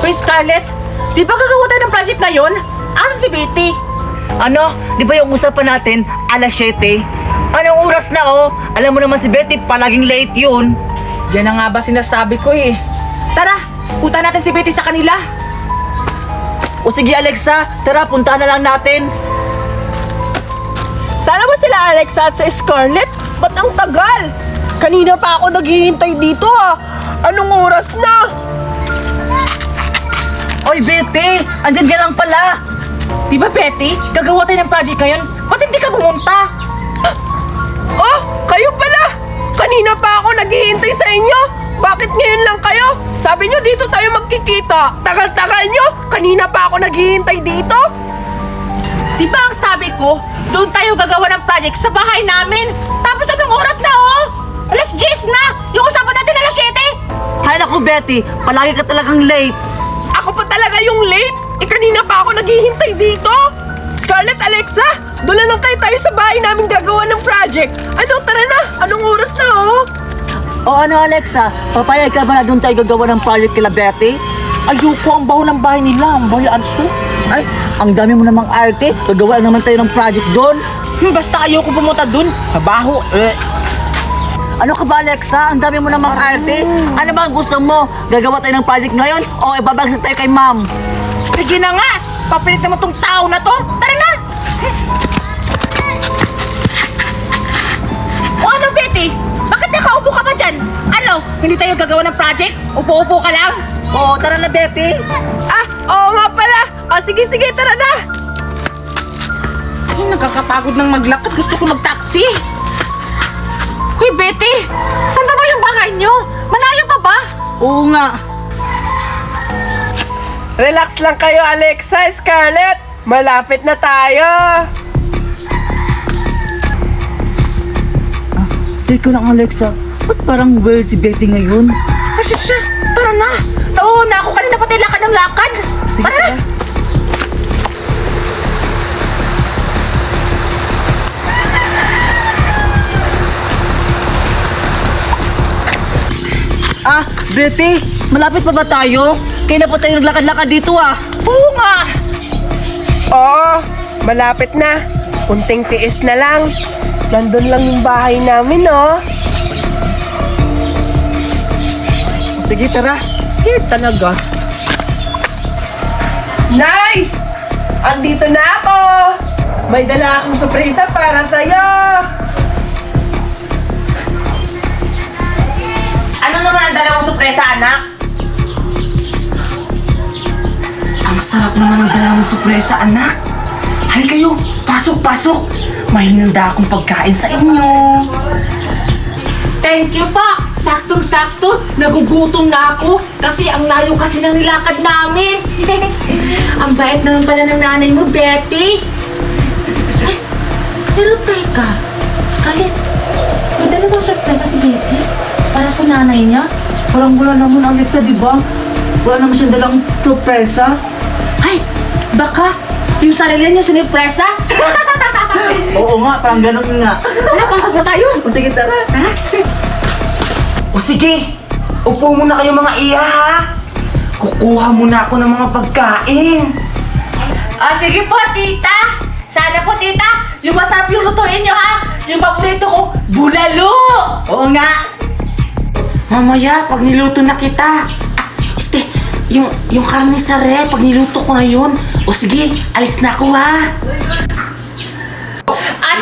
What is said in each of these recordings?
Uy, Scarlett, di ba gagawa tayo ng project ngayon? Asan si Betty? Ano? Di ba yung usapan natin, alas 7? Anong oras na oh? Alam mo naman si Betty, palaging late yun. Yan na nga ba sinasabi ko eh. Tara, punta natin si Betty sa kanila. O sige Alexa, tara punta na lang natin. Sana ba sila Alexa at sa Scarlett? Ba't ang tagal? Kanina pa ako naghihintay dito ah. Anong oras na? Oy Betty, andyan ka lang pala. Di ba, Betty? Gagawa tayo ng project ngayon? Ba't hindi ka pumunta? Oh, kayo pala! Kanina pa ako naghihintay sa inyo. Bakit ngayon lang kayo? Sabi nyo dito tayo magkikita. Tagal-tagal nyo. Kanina pa ako naghihintay dito. Di ba ang sabi ko, doon tayo gagawa ng project sa bahay namin? Tapos anong oras na, oh? Alas 10 na! Yung usapan natin alas 7! Hay naku Betty, palagi ka talagang late. Ako pa talaga yung late. Kanina pa ako naghihintay dito. Scarlett, Alexa, doon na lang tayo sa bahay namin gagawa ng project. Ano, tara na. Anong oras na, oh? O ano Alexa, papayag ka ba na doon tayo gagawa ng project kila Betty? Ayoko, ang baho ng bahay nila. Ang baho yung anso. Ay, ang dami mo namang arte. Gagawa lang naman tayo ng project doon. Basta ayoko pumunta doon. Mabaho. Ano ka ba Alexa? Ang dami mo namang arte. Ano ba ang gusto mo? Gagawa tayo ng project ngayon o ibabagsak tayo kay ma'am? Sige na nga! Papilit naman tong tao na to! Tara na! O ano, Betty? Bakit nakaupo ka pa dyan? Ano? Hindi tayo gagawa ng project? Upo-upo ka lang? Oo, tara na Betty. Ah, oo nga pala. O, sige, tara na. Ay, nakakapagod ng maglakad. Gusto ko mag-taxi. Hoy, Betty! Saan ba yung bahay nyo? Malayo pa ba? Oo nga. Relax lang kayo, Alexa, Scarlett. Malapit na tayo. Teka lang Alexa, ba't parang weird si Betty ngayon? Siya, tara na! Nauna ako kanina pa tayo lakad ng lakad! Sige, Tara na! tara. Ah, Betty, malapit pa ba tayo? Kaya na pa tayo naglakad-lakad dito ah. Oo nga! Oo, malapit na. Kunting tiis na lang. Nandun lang yung bahay namin, oh. Sige, tara. Here talaga. Nay! Andito na ako! May dala akong sorpresa para sa'yo! Ano naman ang dala mong sorpresa, anak? Ang sarap naman ng dala mong sorpresa, anak. Halika kayo, pasok. May hinanda akong pagkain sa inyo. Thank you pa! Saktong-sakto, nagugutom na ako kasi ang layo kasi ng nilakad namin. Ang bait naman pala ng nanay mo, Betty. Ay, pero teka, Scarlett, may dala bang sorpresa si Betty? Para sa nanay niya? Parang wala naman, Alexa, di ba? Wala naman siyang dalang sorpresa. Ay, baka yung sarili niya sinurpresa? Oo nga, parang ganun nga. Tara, pasok na tayo. O sige, tara. O sige, upo muna kayo mga iya ha. Kukuha muna ako ng mga pagkain. Sige po, tita. Sana po, tita, yung masarap yung lutuin niyo, ha? Yung paborito ko, bulalo. Oo nga. Mamaya, pag niluto na kita. Yung karne sa rep, pag niluto ko na yun. O sige, alis na ako ha.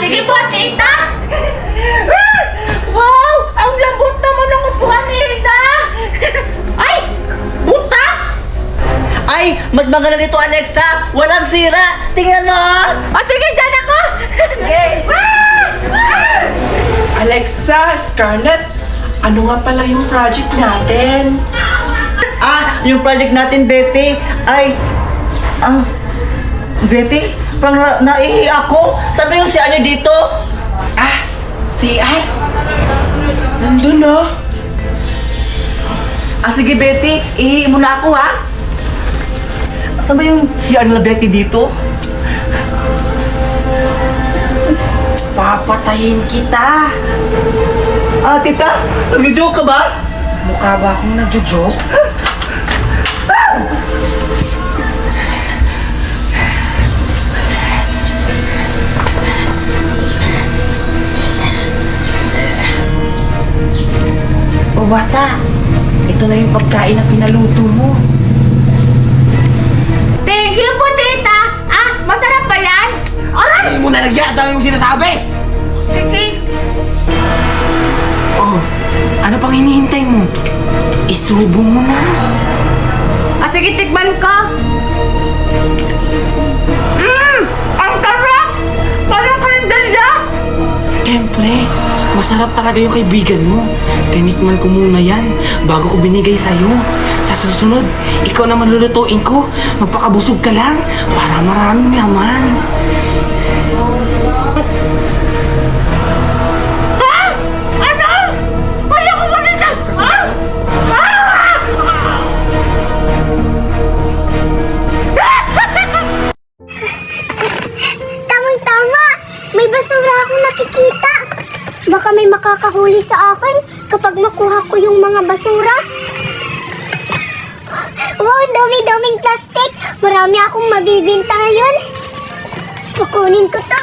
Sige po, tita. Wow, ang lambot naman ng upuan ni Ida. Ay, butas. Ay, mas maganda nito, Alexa. Walang sira. Tingnan mo. Sige, dyan ako. Alexa, Scarlett, ano nga pala yung project natin? Yung project natin, Betty, ay... Betty, parang naihi ako. Sabi yung si ano dito? CR? Nandun, oh. Sige, Betty, ihi muna ako, ha? Saan ba yung si ano na Betty dito? Papatayin kita. Tita, nag-joke ka ba? Mukha ba akong nagjo-joke? bata. Ito na yung pagkain na pinaluto mo. Thank you po, tita. Ah, masarap ba yan? Aray! Hindi mo na nagyan, dami mong sinasabi! Sige. Oh, ano pang hinihintay mo? Isubo mo na. Ah, sige, tikman ko. Ang sarap! Parang kalendalya! Siyempre, masarap talaga yung kaibigan mo. Tinikman ko muna yan bago ko binigay sa'yo. Sa susunod, ikaw naman lulutuin ko. Magpakabusog ka lang para maraming laman. Ha? Ano? Wala ko manita! Ha? Tamang-tama! May basura akong nakikita. Baka may makakahuli sa akin kapag makuha ko yung mga basura. Wow, dami-daming plastic. Marami akong mabibinta ngayon. Kukunin ko to.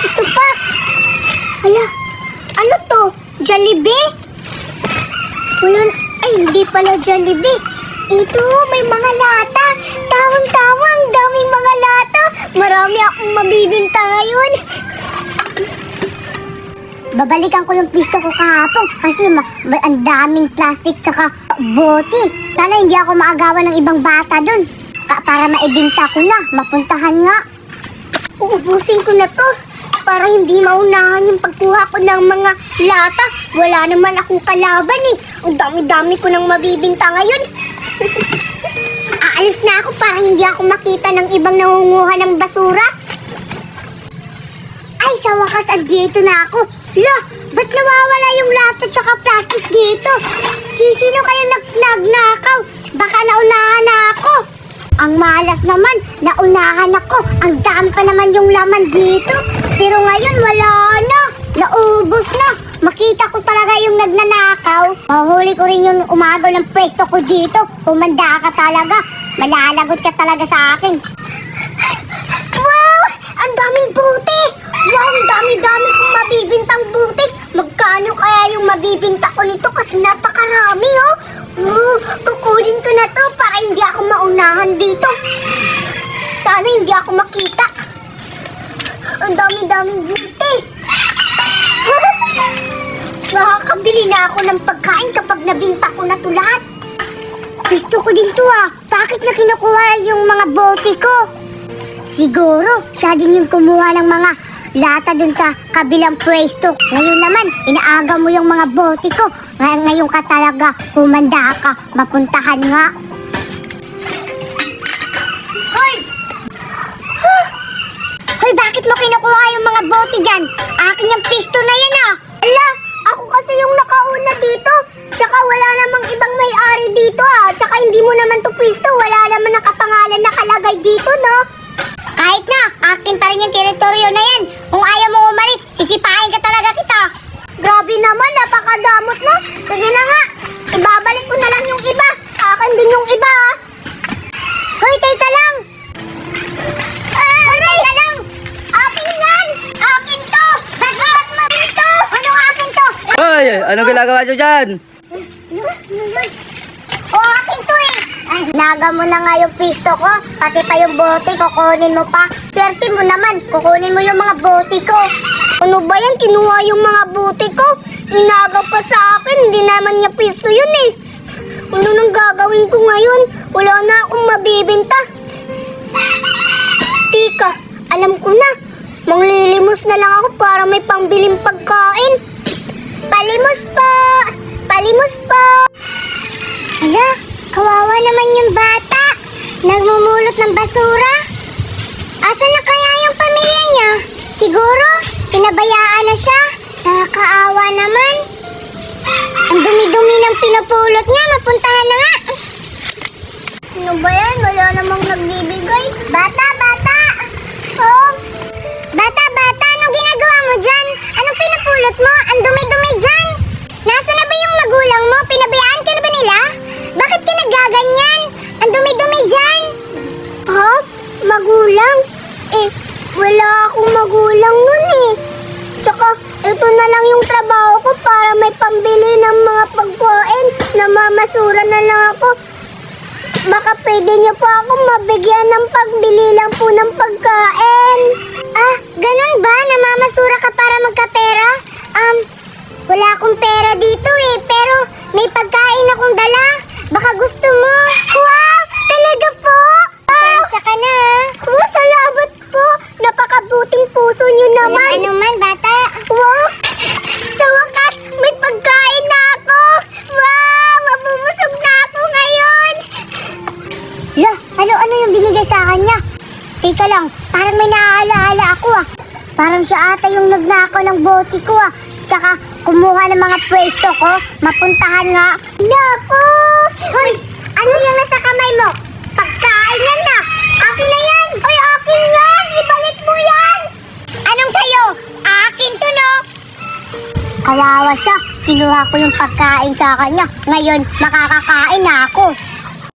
Ito pa. Hala, ano to? Jollibee? Wala, ay hindi pala Jollibee. Ito, may mga lata. Tawang-tawa, ang daming mga lata. Marami akong mabibinta ngayon. Babalikan ko yung pisto ko kahapon kasi ang daming plastic tsaka bote. Sana hindi ako maagawan ng ibang bata dun. Para maibinta ko na, mapuntahan nga. Uubusin ko na to para hindi maunahan yung pagkuha ko ng mga lata. Wala naman akong kalaban eh. Ang dami-dami ko nang mabibinta ngayon. Aalis na ako para hindi ako makita ng ibang nangunguha ng basura. Ay, sa wakas, andito na ako. La, ba't nawawala yung lata tsaka plastic dito? Sino kaya nagnakaw? Baka naunahan na ako. Ang malas naman, naunahan ako. Ang dami pa naman yung laman dito. Pero ngayon, wala na. Naubos na. Makita ko talaga yung nagnanakaw. Mahuli ko rin yung umagaw ng pwesto ko dito. Umanda ka talaga. Malalagot ka talaga sa akin. Wow! Ang daming buti! Wow! Ang dami-dami kong mabibintang buti. Magkano kaya yung mabibinta ko nito kasi napakarami, oh. Kukunin ko na to para hindi ako maunahan dito. Sana hindi ako makita. Ang dami-daming buti. Makakabili na ako ng pagkain kapag nabinta ko na to lahat. Gusto ko din to ah. Bakit na kinukuha yung mga bote ko? Siguro, siya din yung kumuha ng mga lata dun sa kabilang pwesto. Ngayon naman, inaagaw mo yung mga bote ko. Ngayon ka talaga, humanda ka, mapuntahan nga. Hoy! Hoy, bakit mo kinukuha yung mga bote dyan? Akin yung pisto na yan ah. Ala, ako kasi yung nakauna dito. Tsaka wala namang ibang may-ari dito ah. Tsaka hindi mo naman to pisto. Wala naman nakapangalan nakalagay dito, no? Kahit na, akin pa rin yung teritoryo na yan. Kung ayaw mo umalis, sisipahin ka talaga kita. Grabe naman, napakadamot mo. Sige na nga, ibabalik ko na lang yung iba. Akin din yung iba ah. Hoy, teka lang. Hoy, teka lang. Akin yan. Akin to. Ba't mo dito? Anong akin to? Hoy! Anong ginagawa nyo dyan? O, akin to eh. Ay, naga mo na nga yung pisto ko. Pati pa yung bote, kukunin mo pa. Swerte mo naman, kukunin mo yung mga bote ko. Ano ba yan? Kinuha yung mga bote ko. Inaga pa sa akin, hindi naman niya pisto yun eh. Ano nang gagawin ko ngayon? Wala na akong mabibinta. Tika, alam ko na. Manglilimos na lang ako para may pangbiling pagkain. Palimos po! Palimos po! Hala, kawawa naman yung bata. Nagmumulot ng basura. Asan na kaya yung pamilya niya? Siguro, pinabayaan na siya. Nakakaawa naman. Ang dumi-dumi ng pinupulot niya. Mapuntahan na nga. Ano ba yan? Wala namang nagbibigay. Bata, bata! Oh! Bata, bata! Anong ginagawa mo dyan? Anong pinupulot mo? Ang dumi-dumi dyan! Nasaan na ba yung magulang mo? Pinabayaan ka na ba nila? Bakit ka nagaganyan? Ang dumi-dumi dyan! Ha? Magulang? Eh, wala akong magulang nun eh. Tsaka, ito na lang yung trabaho ko para may pambili ng mga pagkain. Namamasura na lang ako. Baka pwede niyo po ako mabigyan ng pagbili lang po ng pagkain. Ah, ganun ba? Namamasura ka para magkapera? Wala akong pera dito eh, pero may pagkain akong dala. Baka gusto mo. Wow! Talaga po? Pasensya ka na. Oh, salamat po. Napakabuting puso niyo naman. Ano man, bata? Wow! Sa wakas, may pagkain na ako. Wow! Mabubusog na ako ngayon. Ano yung binigay sa kanya? Teka lang, parang may naaalaala ako ah. Parang siya ata yung nagnakaw ng bote ko ah. Tsaka kumuha ng mga pwesto ko, mapuntahan nga. Naku! Hoy! Ano yung nasa kamay mo? Pagkain yan na! Akin na yan! Hoy, akin yan! Ibalik mo yan! Anong sayo? Akin to, no? Kawawa siya. Kinuha ko yung pagkain sa kanya. Ngayon, makakakain na ako.